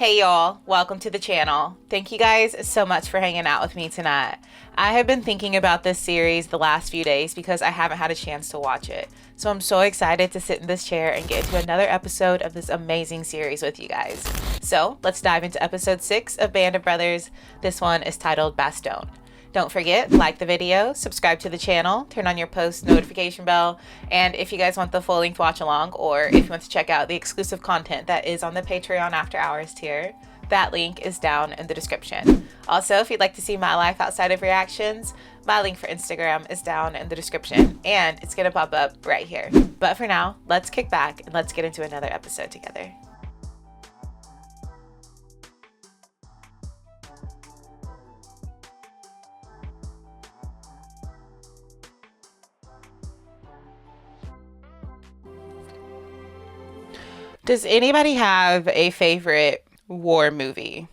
Hey y'all, welcome to the channel. Thank you guys so much for hanging out with me tonight. I have been thinking about this series the last few days because I haven't had a chance to watch it. So I'm so excited to sit in this chair and get into another episode of this amazing series with you guys. So let's dive into episode 6 of Band of Brothers. This one is titled Bastogne. Don't forget, like the video, subscribe to the channel, turn on your post notification bell, and if you guys want the full-length watch-along, or if you want to check out the exclusive content that is on the Patreon After Hours tier, that link is down in the description. Also, if you'd like to see my life outside of reactions, my link for Instagram is down in the description, and it's gonna pop up right here. But for now, let's kick back and let's get into another episode together. Does anybody have a favorite war movie?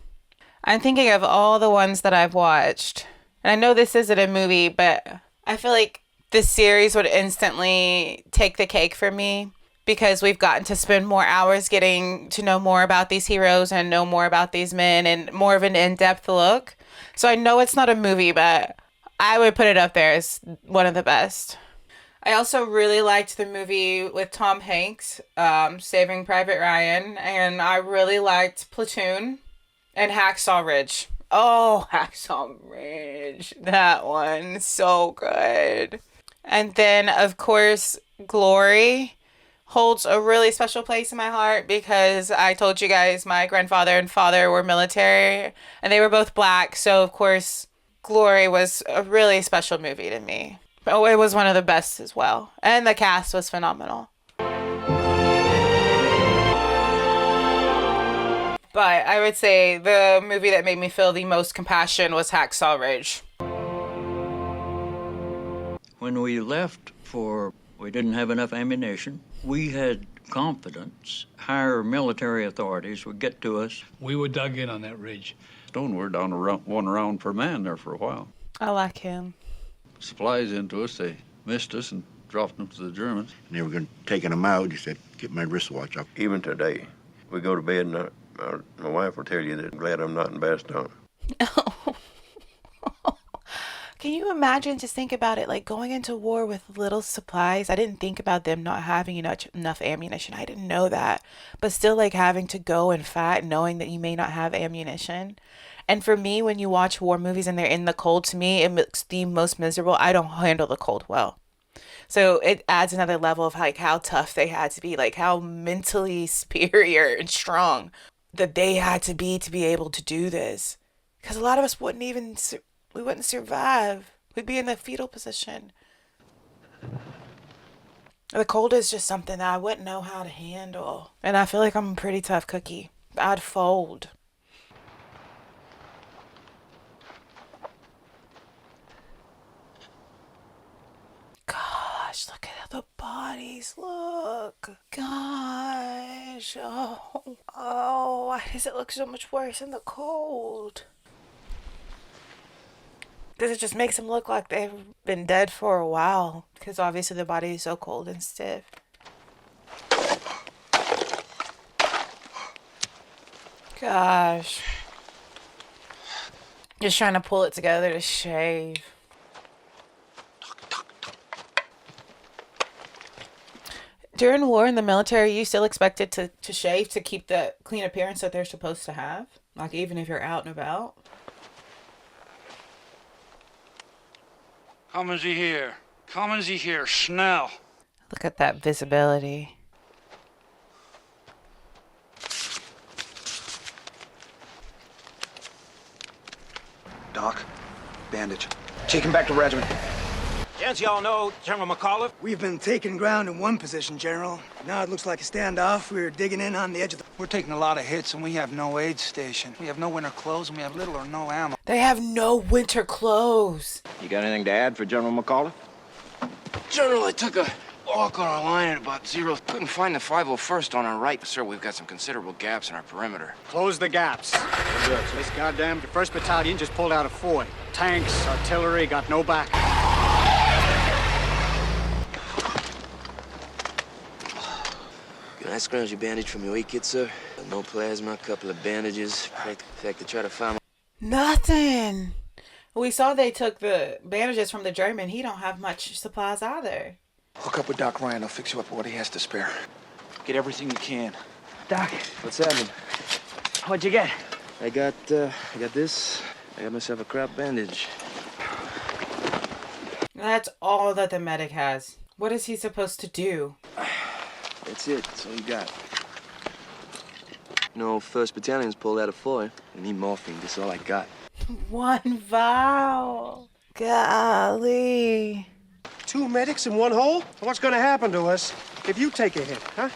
I'm thinking of all the ones that I've watched. And I know this isn't a movie, but I feel like this series would instantly take the cake for me because we've gotten to spend more hours getting to know more about these heroes and know more about these men and more of an in-depth look. So I know it's not a movie, but I would put it up there as one of the best. I also really liked the movie with Tom Hanks, Saving Private Ryan, and I really liked Platoon and Hacksaw Ridge. Oh, Hacksaw Ridge, that one, so good. And then, of course, Glory holds a really special place in my heart because I told you guys my grandfather and father were military, and they were both black, so of course, Glory was a really special movie to me. Oh, it was one of the best as well. And the cast was phenomenal. But I would say the movie that made me feel the most compassion was Hacksaw Ridge. When we left we didn't have enough ammunition. We had confidence higher military authorities would get to us. We were dug in on that ridge. Stone were down around 1 round per man there for a while. I like him. Supplies into us, they missed us and dropped them to the Germans. And they were going to taking them out. He said, "Get my wristwatch up." Even today, we go to bed and my wife will tell you that I'm glad I'm not in Bastogne. Can you imagine, just think about it, like going into war with little supplies? I didn't think about them not having enough ammunition. I didn't know that. But still, like, having to go and fight knowing that you may not have ammunition. And for me, when you watch war movies and they're in the cold, to me, it looks the most miserable. I don't handle the cold well. So it adds another level of like how tough they had to be, like how mentally superior and strong that they had to be able to do this. Because a lot of us we wouldn't survive. We'd be in the fetal position. The cold is just something that I wouldn't know how to handle. And I feel like I'm a pretty tough cookie. I'd fold. Gosh, look at how the bodies look. Gosh. Oh, why does it look so much worse in the cold? Because it just makes them look like they've been dead for a while. Because obviously the body is so cold and stiff. Gosh. Just trying to pull it together to shave. During war in the military, you still expected to shave to keep the clean appearance that they're supposed to have? Like, even if you're out and about? Kommen Sie here. Kommen Sie here, schnell. Look at that visibility. Doc, bandage. Take him back to regiment. Gents, y'all know General McAuliffe? We've been taking ground in one position, General. Now it looks like a standoff. We're digging in on the edge of the... We're taking a lot of hits, and we have no aid station. We have no winter clothes, and we have little or no ammo. They have no winter clothes. You got anything to add for General McAuliffe? General, I took a walk on our line at about 0. Couldn't find the 501st on our right. Sir, we've got some considerable gaps in our perimeter. Close the gaps. Good. This goddamn 1st Battalion just pulled out of Ford. Tanks, artillery, got no back. Nice scroungy bandage from your kid, sir. No plasma, a couple of bandages. In fact, to try to find Nothing. We saw they took the bandages from the German. He don't have much supplies either. Hook up with Doc Ryan. He'll fix you up with what he has to spare. Get everything you can. Doc, what's happening? What'd you get? I got this. I got myself a crap bandage. That's all that the medic has. What is he supposed to do? That's it. That's all you got. No, 1st Battalion's pulled out of Foy. I need morphine. That's all I got. One vial. Golly. 2 medics in one hole? What's gonna happen to us if you take a hit, huh?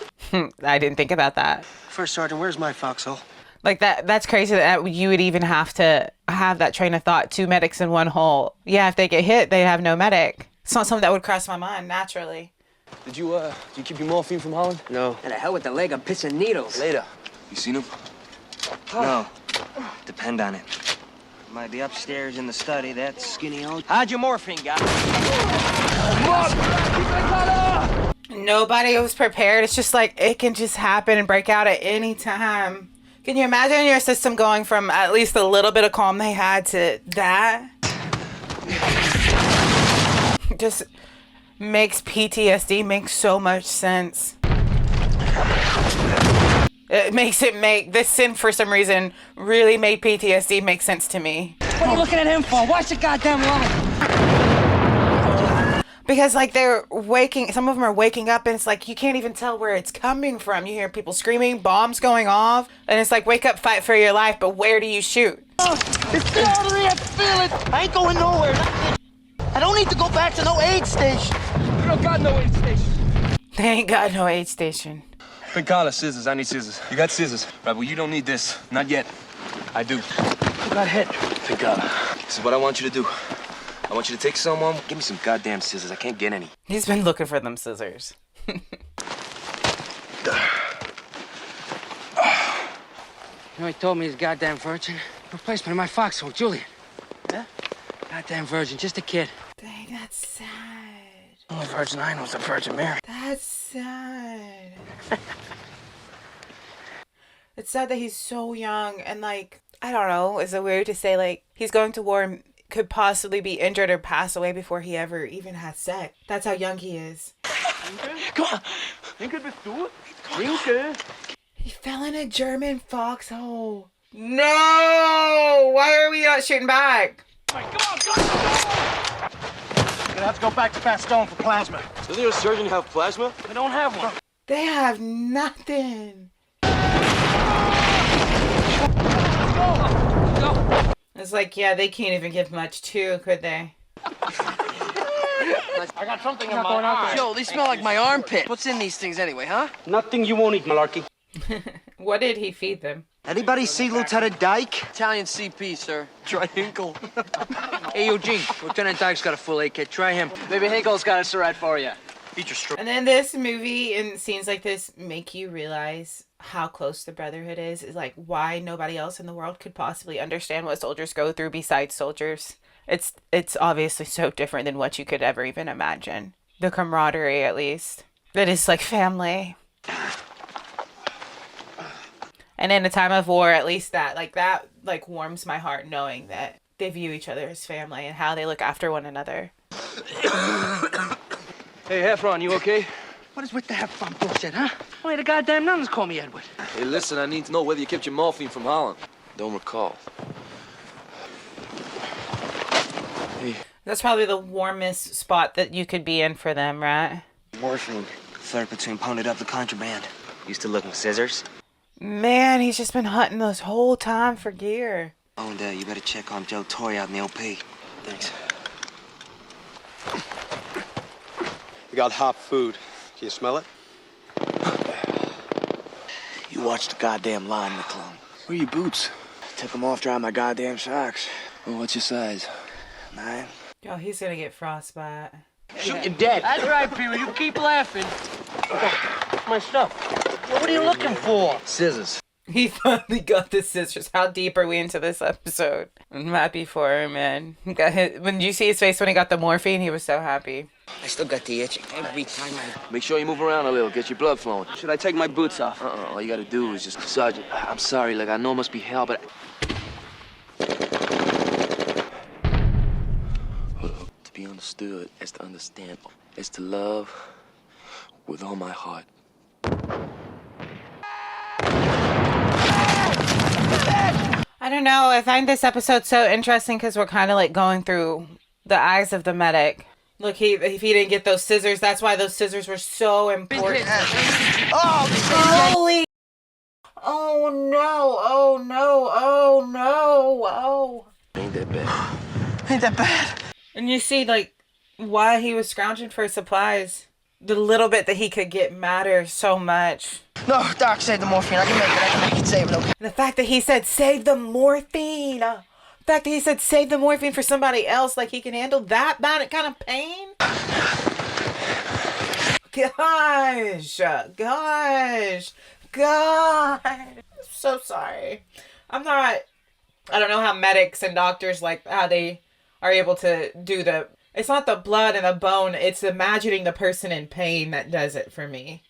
I didn't think about that. First Sergeant, where's my foxhole? Like that's crazy that you would even have to have that train of thought. 2 medics in one hole. Yeah, if they get hit, they have no medic. It's not something that would cross my mind naturally. Did you keep your morphine from Holland? No. And the hell with the leg, I'm pissing needles. Later. You seen him? No. Depend on it. Might be upstairs in the study, that skinny old... How'd your morphine guy? Nobody was prepared. It's just like it can just happen and break out at any time. Can you imagine your system going from at least a little bit of calm they had to that? Just makes PTSD make so much sense. It makes it make this sin for some reason really made PTSD make sense to me. What are you looking at him for? Watch the goddamn line. Because like they're waking, some of them are waking up and it's like you can't even tell where it's coming from. You hear people screaming, bombs going off, and it's like wake up, fight for your life, but where do you shoot? It's the artery, I feel it. I ain't going nowhere. I don't need to go back to no aid station. We don't got no aid station. They ain't got no aid station. Big Carla, scissors. I need scissors. You got scissors. Right, well, you don't need this. Not yet. I do. Who got hit? Big Carla. This is what I want you to do. I want you to take someone. Give me some goddamn scissors. I can't get any. He's been looking for them scissors. You know, he told me his goddamn virgin. Replacement of my foxhole, Julian. Yeah? Goddamn virgin, just a kid. Dang, that's sad. Only virgin I know is the Virgin Mary. That's sad. It's sad that he's so young and like, I don't know, is it weird to say like he's going to war and could possibly be injured or pass away before he ever even has sex. That's how young he is. Come on. He fell in a German foxhole. No! Why are we not shooting back? Gonna have to go back to Bastogne for plasma. Doesn't your surgeon have plasma? We don't have one. They have nothing. Go. It's like, yeah, they can't even give much too, could they? I got something in my eye. Yo, they smell like my armpit. What's in these things anyway, huh? Nothing you won't eat, malarkey. What did he feed them? Anybody see Lieutenant Dyke? Italian CP, sir. Try Hinkle. Hey, Eugene. Lieutenant Dyke's got a full A kit. Try him. Maybe Hinkle's got us right for you. Eat your straw. And then this movie and scenes like this make you realize how close the Brotherhood is like why nobody else in the world could possibly understand what soldiers go through besides soldiers. It's obviously so different than what you could ever even imagine. The camaraderie, at least. That is like family. And in a time of war, at least that warms my heart knowing that they view each other as family and how they look after one another. Hey, Heffron, you okay? What is with the Heffron bullshit, huh? Only the goddamn nuns call me Edward. Hey, listen, I need to know whether you kept your morphine from Holland. Don't recall. Hey. That's probably the warmest spot that you could be in for them, right? Morphine. Flirt between pounded up the contraband. Used to looking scissors. Man, he's just been hunting this whole time for gear. Oh, and you better check on Joe Torrey out in the OP. Thanks. We got hot food. Can you smell it? You watch the goddamn line, McClung. Where are your boots? Took them off drying my goddamn socks. Well, what's your size? 9. Oh, he's gonna get frostbite. Shoot you dead. That's right, Peter. You keep laughing. My stuff. What are you looking for? Scissors. He finally got the scissors. How deep are we into this episode? I'm happy for him, man. When you see his face when he got the morphine, he was so happy. I still got the itch every time I... Make sure you move around a little, get your blood flowing. Should I take my boots off? All you gotta do is just... Sergeant, I'm sorry, like, I know it must be hell, but... To be understood is to understand. Is to love with all my heart. I don't know. I find this episode so interesting because we're kind of like going through the eyes of the medic. Look, if he didn't get those scissors, that's why those scissors were so important. Oh, holy! Oh no! Oh no! Oh no! Oh. Ain't that bad. Ain't that bad. And you see, like, why he was scrounging for supplies. The little bit that he could get matters so much. No, Doc, save the morphine. I can make it, save it, okay? The fact that he said, save the morphine. The fact that he said, save the morphine for somebody else, like he can handle that bad kind of pain. Gosh. I'm so sorry. I don't know how medics and doctors, like, how they are able to do it's not the blood and the bone, it's imagining the person in pain that does it for me.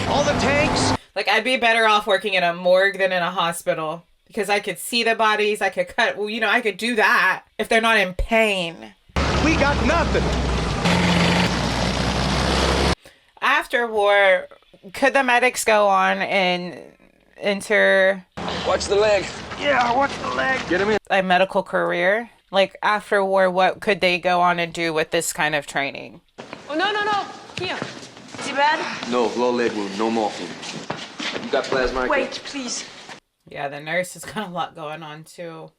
All the tanks! Like, I'd be better off working in a morgue than in a hospital. Because I could see the bodies, I could cut, I could do that if they're not in pain. We got nothing! After war, could the medics go on and enter... Watch the leg. Yeah, watch the leg. Get him in. A medical career? Like, after war, what could they go on and do with this kind of training? Oh, no. Here. Is he bad? No, low leg wound, no morphine. You got plasma? Wait, please. Yeah, the nurse has got a lot going on, too.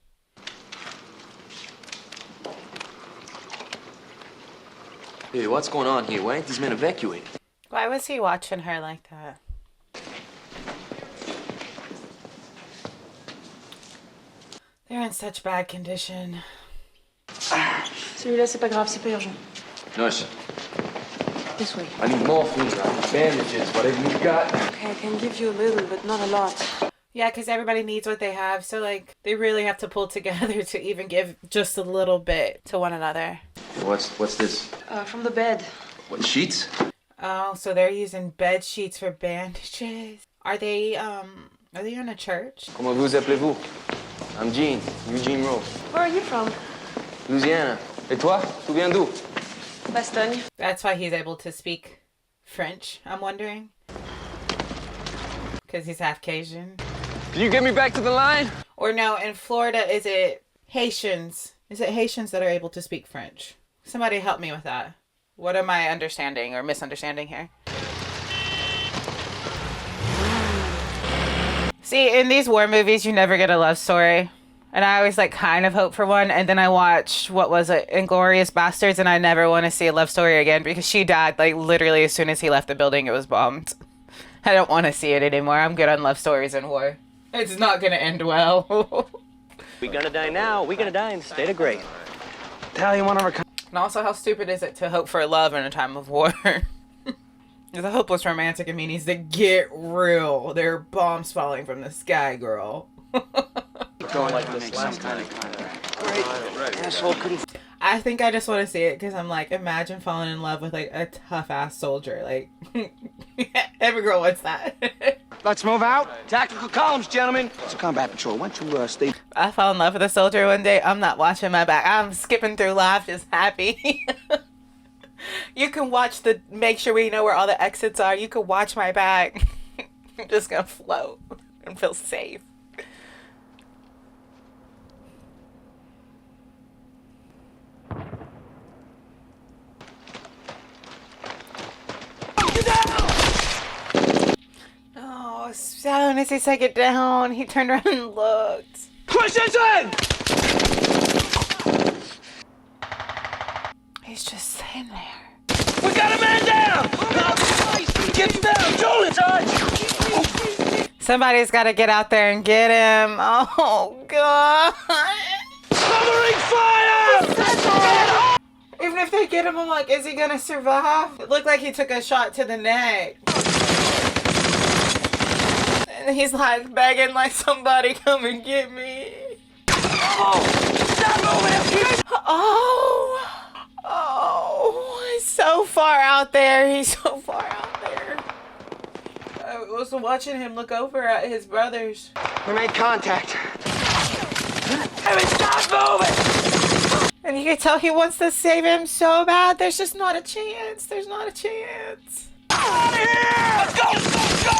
Hey, what's going on here? Why ain't these men evacuated? Why was he watching her like that? They're in such bad condition. Celui-là, c'est pas grave, c'est pas urgent. Nurse, This way. I need morphine, I need bandages, whatever you got. Okay, I can give you a little, but not a lot. Yeah, because everybody needs what they have. So, like, they really have to pull together to even give just a little bit to one another. What's this? From the bed. What, sheets? Oh, so they're using bed sheets for bandages. Are they in a church? Comment vous appelez-vous? I'm Gene, Eugene Rose. Where are you from? Louisiana. Et toi? Tu viens d'où? Bastogne. That's why he's able to speak French, I'm wondering. Because he's half Cajun. Can you get me back to the line? Or no, in Florida, is it Haitians? Is it Haitians that are able to speak French? Somebody help me with that. What am I understanding or misunderstanding here? See, in these war movies, you never get a love story. And I always, like, kind of hope for one. And then I watched, what was it, Inglourious Bastards, and I never want to see a love story again because she died, like, literally as soon as he left the building, it was bombed. I don't want to see it anymore. I'm good on love stories in war. It's not going to end well. We're gonna die now. We're gonna die in the state of grace. Italian one of our kind. And also, how stupid is it to hope for love in a time of war? It's a hopeless romantic. It means to get real. There are bombs falling from the sky, girl. Going like this last time. Asshole couldn't. I think I just want to see it because I'm like, imagine falling in love with like a tough ass soldier. Like, every girl wants that. Let's move out. Tactical columns, gentlemen. It's a combat patrol. Why don't you stay? I fall in love with a soldier one day. I'm not watching my back. I'm skipping through life just happy. You can watch make sure we know where all the exits are. You can watch my back. I'm just gonna float and feel safe. Oh, as soon as he said get down, he turned around and looked. Push this in! He's just sitting there. We got a man down! Get him down, Julie! Sarge! Somebody's got to get out there and get him. Oh, God. Covering fire! Even if they get him, I'm like, is he going to survive? It looked like he took a shot to the neck. And he's like begging, like, somebody come and get me. Oh! Oh, he's so far out there. He's so far out there. I was watching him look over at his brothers. We made contact. Stop moving! And you can tell he wants to save him so bad. There's just not a chance. There's not a chance. Out of here! Let's go!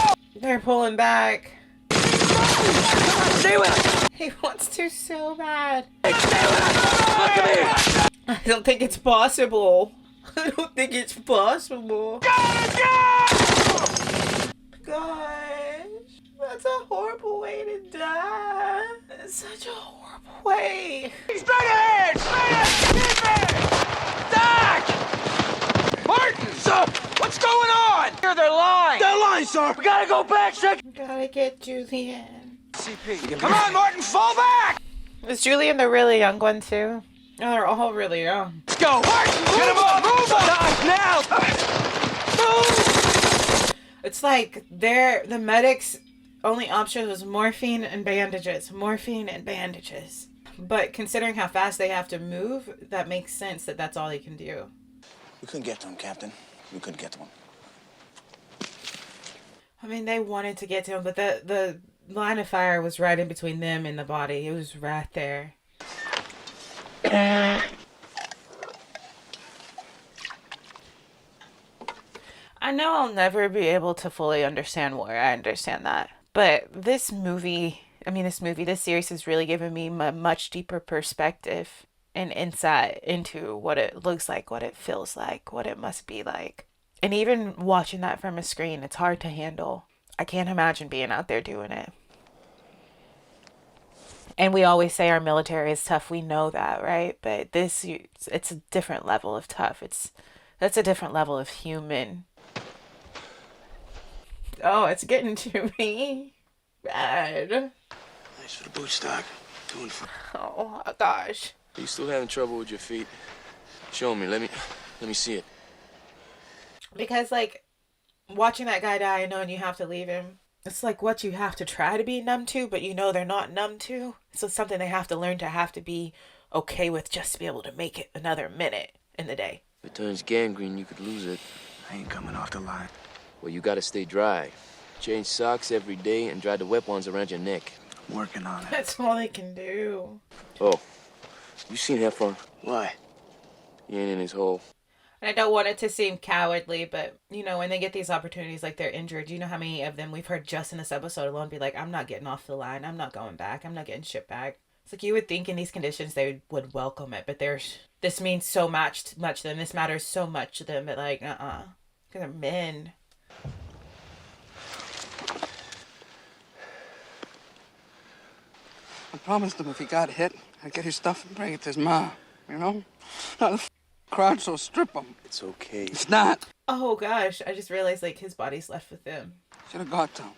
They're pulling back. Stay with us! He wants to so bad. Stay with us! Look at me! I don't think it's possible. I don't think it's possible. Gosh, that's a horrible way to die. It's such a horrible way. Straight ahead! Straight ahead! Doc! Martin! Sir! What's going on? Here, they're lying! They're lying, sir! We gotta go back, sir! Gotta get Julian. CP. Come on, Martin, fall back! Is Julian the really young one too? Oh, they're all really young. Let's go! Martin, get him up! Move up! Doc, now! Move! It's like the medics' only option was morphine and bandages. Morphine and bandages. But considering how fast they have to move, that makes sense that that's all they can do. We couldn't get to him, Captain. We couldn't get to him. I mean, they wanted to get to him, but the line of fire was right in between them and the body. It was right there. I know I'll never be able to fully understand war. I understand that. But this series has really given me a much deeper perspective and insight into what it looks like, what it feels like, what it must be like. And even watching that from a screen, it's hard to handle. I can't imagine being out there doing it. And we always say our military is tough. We know that, right? But it's a different level of tough. That's a different level of human. Oh, it's getting to me. Bad. Thanks for the boots, Doc. Doing fine. Oh, gosh. Are you still having trouble with your feet? Show me. Let me see it. Because, like, watching that guy die and knowing you have to leave him, it's like what you have to try to be numb to, but you know they're not numb to. So it's something they have to learn to have to be okay with just to be able to make it another minute in the day. If it turns gangrene, you could lose it. I ain't coming off the line. Well, you gotta stay dry. Change socks every day and dry the wet ones around your neck. Working on it. That's all they can do. Oh, you seen Heffron? Why? He ain't in his hole. And I don't want it to seem cowardly, but, you know, when they get these opportunities, like they're injured, you know how many of them we've heard just in this episode alone be like, I'm not getting off the line. I'm not going back. I'm not getting shipped back. It's like you would think in these conditions they would welcome it, but this means so much to them. This matters so much to them that, like, because they're men. I promised him if he got hit, I'd get his stuff and bring it to his ma. You know? Not the crowd, so strip him. It's okay. It's not. Oh, gosh. I just realized, like, his body's left with them. Should have got to him.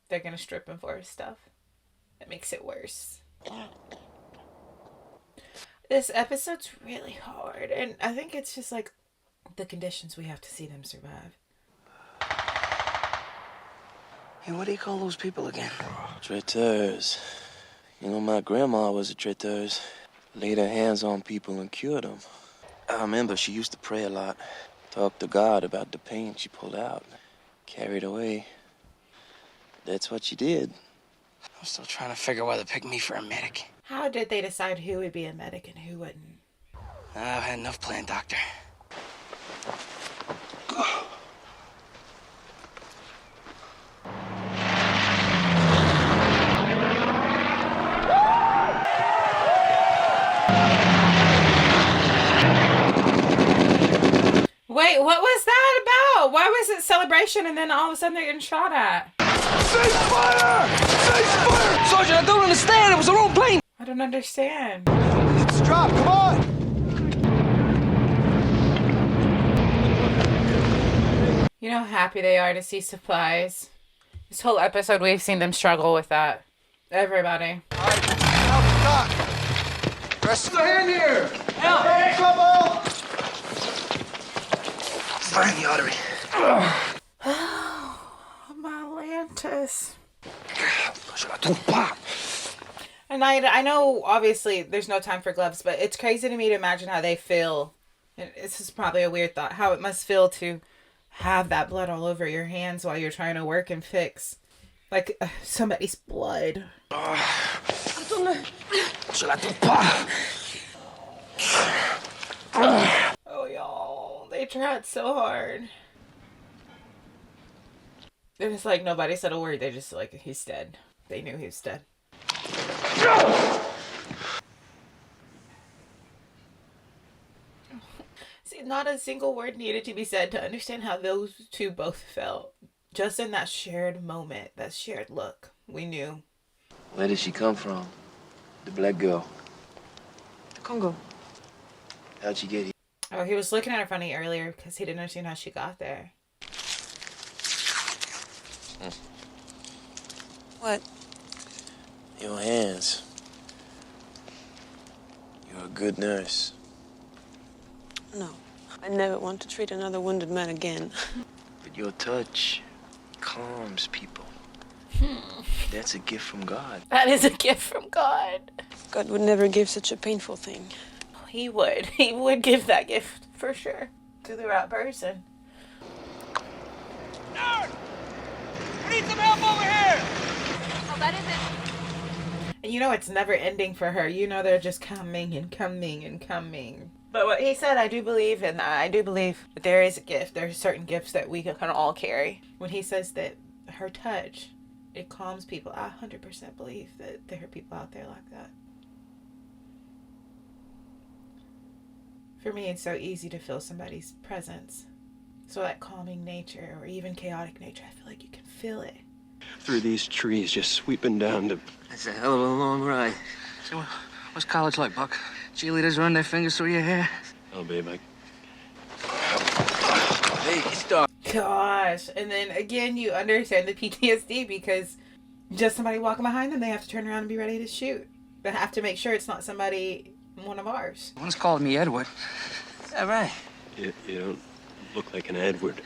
They're gonna strip him for his stuff. That makes it worse. This episode's really hard, and I think it's just, like, the conditions we have to see them survive. Hey, what do you call those people again? Traiteurs. You know, my grandma was a traiteuse. Laid her hands on people and cured them. I remember she used to pray a lot. Talk to God about the pain she pulled out. Carried away. That's what she did. I'm still trying to figure why they picked me for a medic. How did they decide who would be a medic and who wouldn't? I've had enough playing doctor. Wait, what was that about? Why was it celebration and then all of a sudden they're getting shot at? Cease fire! Cease fire! Sergeant, I don't understand. It was their own plane. I don't understand. Let's drop, come on! You know how happy they are to see supplies. This whole episode we've seen them struggle with that. Everybody. All right, help the doc. Rest the hand here! Help! Hey, trouble! Fire in the artery. My Lantis. And I know obviously there's no time for gloves, but it's crazy to me to imagine how they feel. And this is probably a weird thought, how it must feel to have that blood all over your hands while you're trying to work and fix. Like somebody's blood. Oh, y'all. They tried so hard. They're just like, nobody said a word. They just like, he's dead. They knew he was dead. See, not a single word needed to be said to understand how those two both felt. Just in that shared moment, that shared look, we knew. Where did she come from? The black girl. The Congo. How'd she get here? Oh, he was looking at her funny earlier because he didn't understand how she got there. What? Your hands. You're a good nurse. No. I never want to treat another wounded man again. But your touch calms people. That's a gift from God. That is a gift from God. God would never give such a painful thing. He would. He would give that gift for sure to the right person. Nerd! We need some help over here! Oh, that isn't. And you know it's never ending for her. You know they're just coming and coming and coming. But what he said, I do believe, and I do believe that there is a gift. There are certain gifts that we can all carry. When he says that her touch, it calms people, I 100% believe that there are people out there like that. For me, it's so easy to feel somebody's presence. So that calming nature or even chaotic nature, I feel like you can feel it. Through these trees, just sweeping down to... That's a hell of a long ride. So, what's college like, Buck? Cheerleaders run their fingers through your hair? Oh, babe, Hey, stop. Gosh. And then again, you understand the PTSD because just somebody walking behind them, they have to turn around and be ready to shoot. They have to make sure it's not somebody, one of ours. One's called me Edward. Is that right? You don't look like an Edward.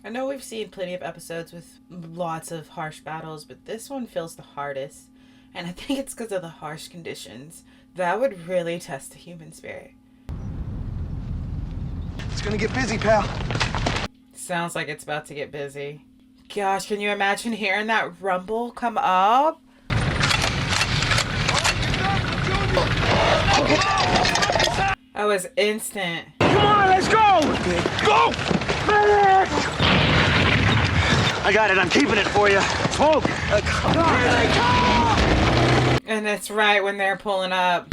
I know we've seen plenty of episodes with lots of harsh battles, but this one feels the hardest. And I think it's because of the harsh conditions. That would really test the human spirit. It's gonna get busy, pal. Sounds like it's about to get busy. Gosh, can you imagine hearing that rumble come up? That was instant. Come on, let's go! Go! I got it. I'm keeping it for you. Smoke. And it's right when they're pulling up.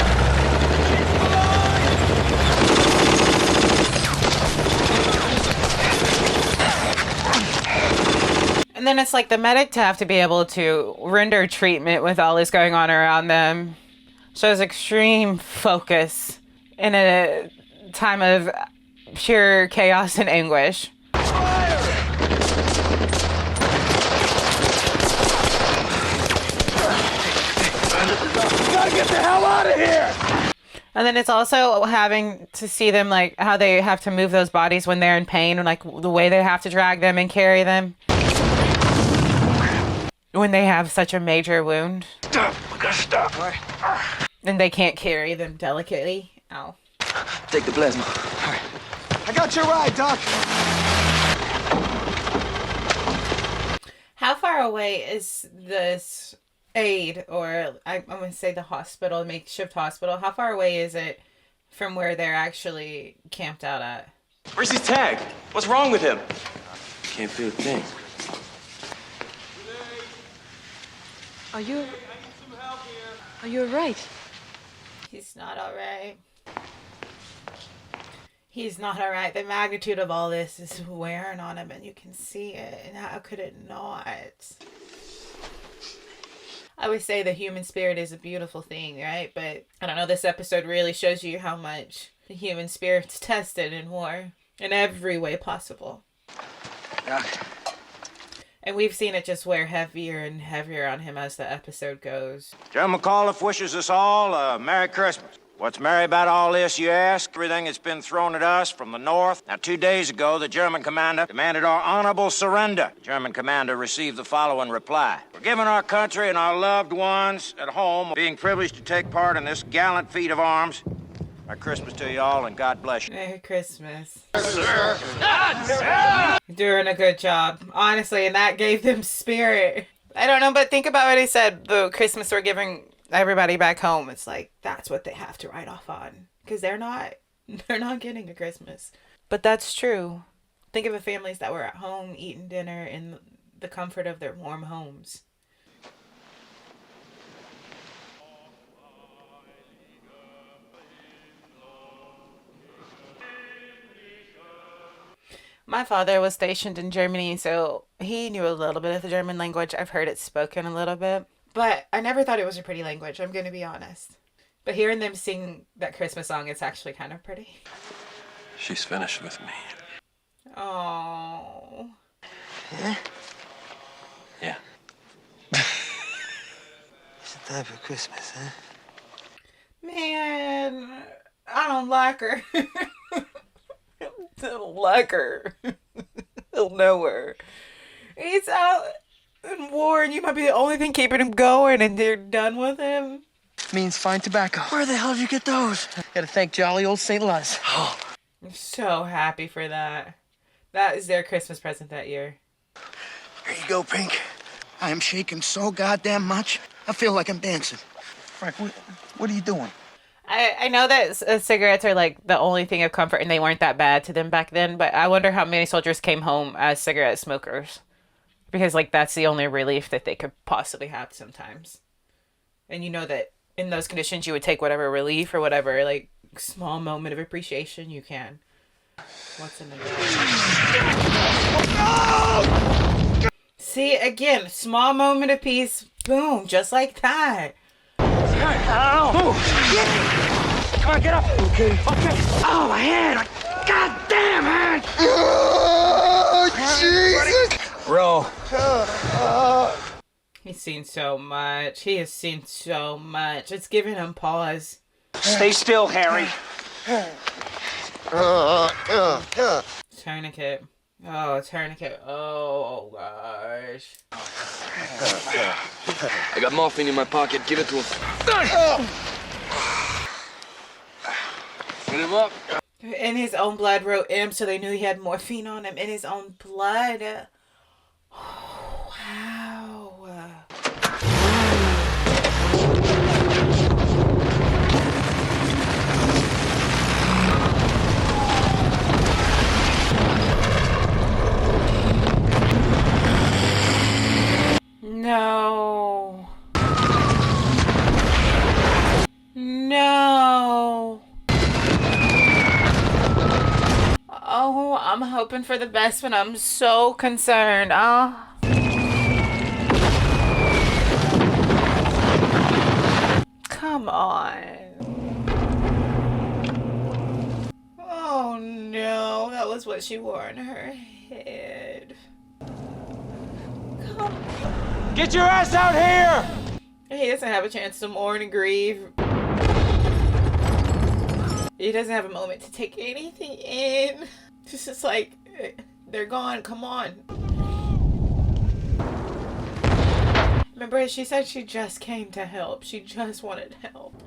And then it's like the medic to have to be able to render treatment with all this going on around them. Shows extreme focus in a time of pure chaos and anguish. Gotta get the hell out of here! And then it's also having to see them, like, how they have to move those bodies when they're in pain, and like the way they have to drag them and carry them when they have such a major wound. Stop! We gotta stop. And they can't carry them delicately. Ow. Take the plasma. All right. I got your ride, Doc. How far away is this aid, or I'm going to say the hospital, makeshift hospital, how far away is it from where they're actually camped out at? Where's his tag? What's wrong with him? Can't feel a thing. Are you alright? He's not alright. He's not alright. The magnitude of all this is wearing on him and you can see it. And how could it not? I would say the human spirit is a beautiful thing, right? But I don't know, this episode really shows you how much the human spirit's tested in war in every way possible. Yeah. And we've seen it just wear heavier and heavier on him as the episode goes. General McAuliffe wishes us all a Merry Christmas. What's merry about all this, you ask? Everything that's been thrown at us from the north. Now, 2 days ago, the German commander demanded our honorable surrender. The German commander received the following reply. We're giving our country and our loved ones at home being privileged to take part in this gallant feat of arms. Merry Christmas to you all, and God bless you. Merry Christmas. Yes, sir. Doing a good job, honestly, and that gave them spirit. I don't know, but think about what he said. The Christmas we're giving everybody back home. It's like that's what they have to write off on because they're not getting a Christmas. But that's true. Think of the families that were at home eating dinner in the comfort of their warm homes. My father was stationed in Germany, so he knew a little bit of the German language. I've heard it spoken a little bit. But I never thought it was a pretty language, I'm going to be honest. But hearing them sing that Christmas song, it's actually kind of pretty. She's finished with me. Oh. Yeah? Yeah. It's the time for Christmas, huh? Man, I don't like her. Don't like her. He'll know her. He's out in war and you might be the only thing keeping him going and they're done with him. Means fine tobacco. Where the hell did you get those? Gotta thank jolly old St. Luz. I'm so happy for that. That is their Christmas present that year. Here you go, Pink. I am shaking so goddamn much, I feel like I'm dancing. Frank, what are you doing? I know that cigarettes are like the only thing of comfort and they weren't that bad to them back then, but I wonder how many soldiers came home as cigarette smokers. Because like that's the only relief that they could possibly have sometimes. And you know that in those conditions you would take whatever relief or whatever like small moment of appreciation you can. What's in the See, again, small moment of peace, boom, just like that. Ow! Come on, get up! Okay. Oh, my hand! God damn hand! Oh, Jesus! Bro. He's seen so much. He has seen so much. It's giving him pause. Stay still, Harry. Tourniquet. Oh, tourniquet. Oh, gosh. I got morphine in my pocket. Give it to him. Get him up. In his own blood wrote M, so they knew he had morphine on him. In his own blood. Oh, wow. No. No. Oh, I'm hoping for the best, but I'm so concerned. Oh. Come on. Oh no, that was what she wore on her head. Come on. Get your ass out here! He doesn't have a chance to mourn and grieve. He doesn't have a moment to take anything in. It's just like, they're gone, come on. Remember, she said she just came to help. She just wanted help.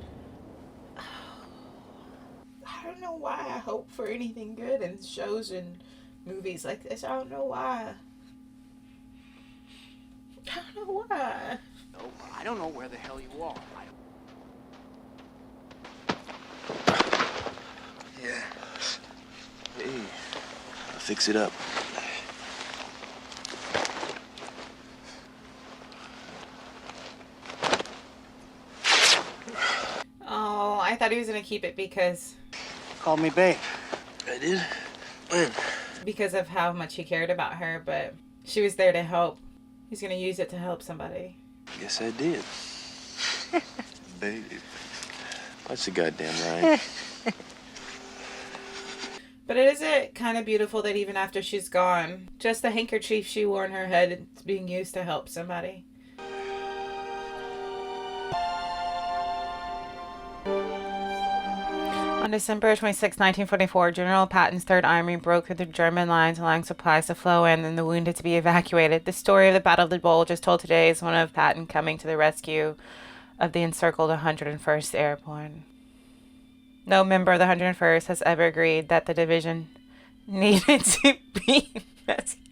I don't know why I hope for anything good in shows and movies like this. I don't know why. I don't know why. No, I don't know where the hell you are. Yeah. Hey, I'll fix it up. Oh, I thought he was gonna keep it because... Call me babe. I did? When? Because of how much he cared about her, but she was there to help. He's gonna use it to help somebody. Yes, I did. Baby. That's the goddamn right. But is it kind of beautiful that even after she's gone, just the handkerchief she wore on her head is being used to help somebody? On December 26, 1944, General Patton's Third Army broke through the German lines, allowing supplies to flow in and the wounded to be evacuated. The story of the Battle of the Bulge, as told today, is one of Patton coming to the rescue of the encircled 101st Airborne. No member of the 101st has ever agreed that the division needed to be rescued.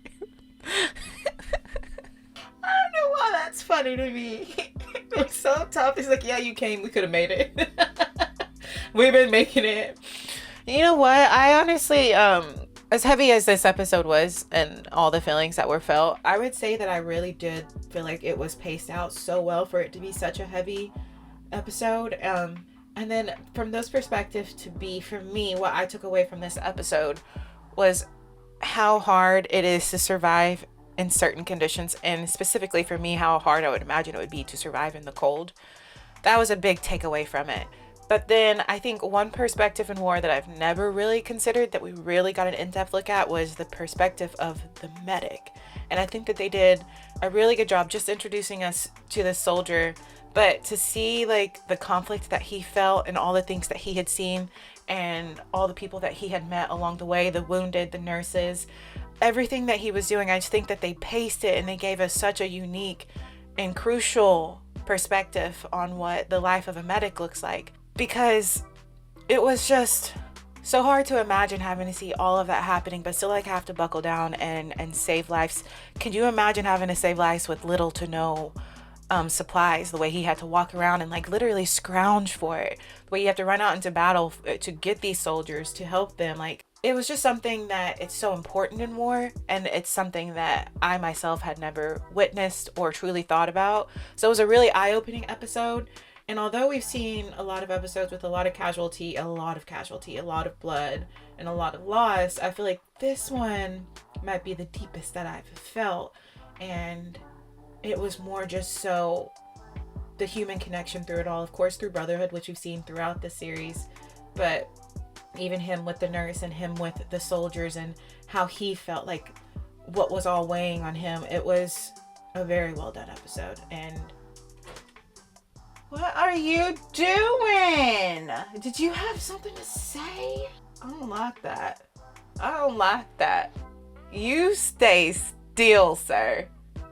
I don't know why that's funny to me. It's so tough. It's like, yeah, you came. We could have made it. We've been making it. You know what? I honestly, as heavy as this episode was and all the feelings that were felt, I would say that I really did feel like it was paced out so well for it to be such a heavy episode. And then from those perspectives to be, for me, what I took away from this episode was how hard it is to survive in certain conditions, and specifically for me, how hard I would imagine it would be to survive in the cold. That was a big takeaway from it. But then I think one perspective in war that I've never really considered, that we really got an in-depth look at, was the perspective of the medic. And I think that they did a really good job just introducing us to the soldier, but to see like the conflict that he felt and all the things that he had seen and all the people that he had met along the way, the wounded, the nurses, everything that he was doing. I just think that they paced it and they gave us such a unique and crucial perspective on what the life of a medic looks like, because it was just so hard to imagine having to see all of that happening, but still like have to buckle down and save lives. Can you imagine having to save lives with little to no supplies, the way he had to walk around and like literally scrounge for it, the way you have to run out into battle to get these soldiers to help them? Like, it was just something that it's so important in war, and it's something that I myself had never witnessed or truly thought about. So it was a really eye-opening episode. And although we've seen a lot of episodes with a lot of casualty, a lot of blood, and a lot of loss, I feel like this one might be the deepest that I've felt. And it was more just so the human connection through it all, of course, through brotherhood, which we've seen throughout the series, but even him with the nurse and him with the soldiers and how he felt, like what was all weighing on him. It was a very well done episode. And what are you doing? Did you have something to say? I don't like that. I don't like that. You stay still, sir.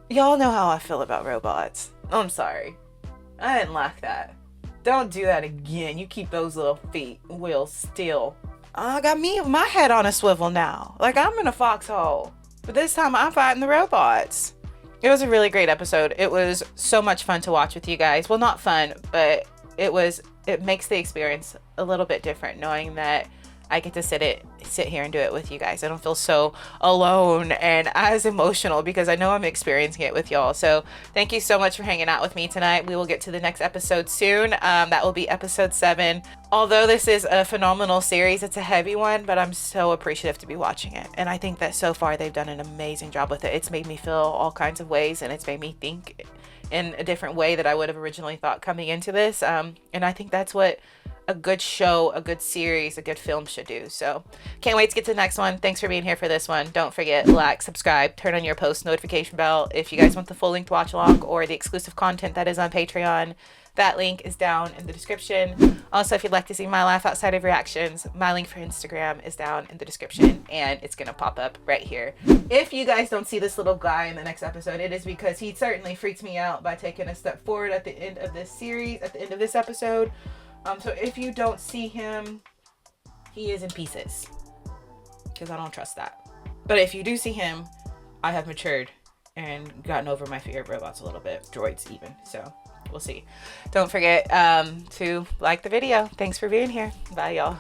Y'all know how I feel about robots. I'm sorry. I didn't like that. Don't do that again. You keep those little feet wheels still. I got me my head on a swivel now. Like I'm in a foxhole. But this time I'm fighting the robots. It was a really great episode. It was so much fun to watch with you guys. Well, not fun, but it makes the experience a little bit different knowing that I get to sit here and do it with you guys. I don't feel so alone and as emotional because I know I'm experiencing it with y'all. So thank you so much for hanging out with me tonight. We will get to the next episode soon. That will be episode 7. Although this is a phenomenal series, it's a heavy one, but I'm so appreciative to be watching it. And I think that so far they've done an amazing job with it. It's made me feel all kinds of ways, and it's made me think in a different way that I would have originally thought coming into this. And I think that's what a good show, a good series, a good film should do. So can't wait to get to the next one. Thanks for being here for this one. Don't forget, like, subscribe, turn on your post notification bell if you guys want the full length watch along or the exclusive content that is on Patreon. That link is down in the description. Also, if you'd like to see my life outside of reactions, my link for Instagram is down in the description, and it's gonna pop up right here. If you guys don't see this little guy in the next episode, it is because he certainly freaks me out by taking a step forward at the end of this series, at the end of this episode. So if you don't see him, he is in pieces, because I don't trust that. But if you do see him, I have matured and gotten over my fear of robots a little bit, droids even. So we'll see. Don't forget to like the video. Thanks for being here. Bye, y'all.